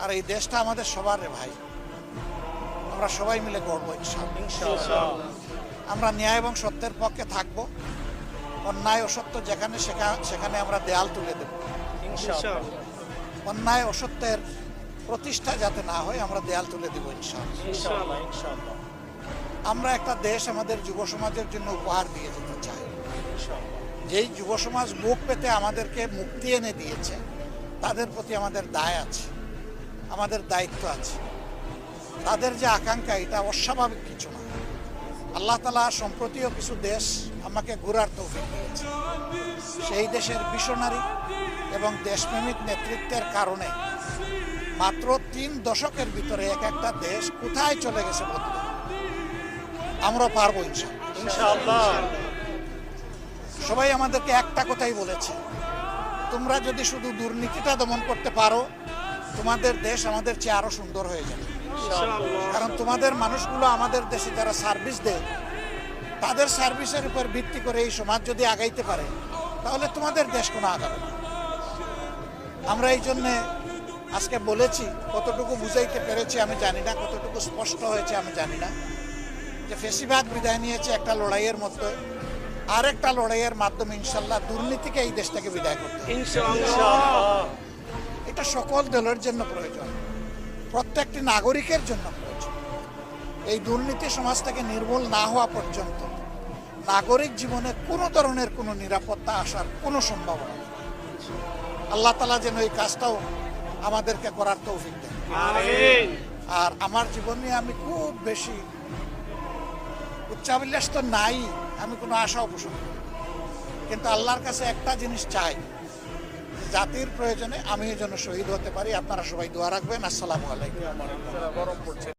আর এই দেশটা আমাদের সবার রে ভাই, আমরা সবাই মিলে গড়বো ইনশাআল্লাহ। আমরা ন্যায় এবং সত্যের পক্ষে থাকবো, অন্যায় অসত্য যেখানে সেখানে আমরা দেয়াল তুলে দেব ইনশাআল্লাহ। অন্যায় অসত্যের প্রতিষ্ঠা যাতে না হয় আমরা দেয়াল তুলে দেব ইনশাআল্লাহ। আমরা একটা দেশ আমাদের যুব সমাজের জন্য উপহার দিয়ে যেতে চাই। যেই যুব সমাজ মুখ পেতে আমাদেরকে মুক্তি এনে দিয়েছে, তাদের প্রতি আমাদের দায় আছে, আমাদের দায়িত্ব আছে। তাদের যে আকাঙ্ক্ষা, এটা অস্বাভাবিক কিছু না। আল্লাহ তাআলা সম্প্রতিও কিছু দেশ আমাকে ঘোরার তৌফিক দিয়েছে। সেই দেশের মিশনারি এবং দেশপ্রেমিক নেতৃত্বের কারণে মাত্র 3 দশকের ভিতরে এক একটা দেশ কোথায় চলে গেছে বলতে, আমরা পারবো ইনশাআল্লাহ। সবাই আমাদেরকে একটা কথাই বলেছে, তোমরা যদি শুধু দুর্নীতিটা দমন করতে পারো, তোমাদের দেশ আমাদের চেয়ে আরো সুন্দর হয়ে যাবে। কারণ তোমাদের মানুষগুলো আমাদের দেশে যারা সার্ভিস দেয়, তাদের সার্ভিসের উপর ভিত্তি করে এই সমাজ যদি আগাইতে পারে, তাহলে তোমাদের দেশ কোনো আগাবে না। আমরা এই জন্যে আজকে বলেছি, কতটুকু বুঝাইতে পেরেছি আমি জানি না, কতটুকু স্পষ্ট হয়েছে আমি জানি না, যে ফেসিবাদ বিদায় নিয়েছে একটা লড়াইয়ের মধ্যে, আর একটা লড়াইয়ের মাধ্যমে ইনশাল্লাহ দুর্নীতিকে এই দেশ থেকে বিদায় করতে ইনশাআল্লাহ। এটা সকল দলের জন্য প্রয়োজন, প্রত্যেকটি নাগরিকের জন্য প্রয়োজন। এই দুর্নীতি সমাজ থেকে নির্মূল না হওয়া পর্যন্ত নাগরিক জীবনে কোনো ধরনের কোনো নিরাপত্তা আসার কোনো সম্ভাবনা নেই। আল্লাহ তাআলা যেন এই কাজটাও আমাদেরকে করার তৌফিক দেন। আর আমার জীবন নিয়ে আমি খুব বেশি উচ্চাভিলাষ তো নাই, আমি কোনো আশা পোষণ করি, কিন্তু আল্লাহর কাছে একটা জিনিস চাই, জাতির প্রয়োজনে আমি যেন শহীদ হতে পারি। আপনারা সবাই দোয়া রাখবেন। আসসালামু আলাইকুম।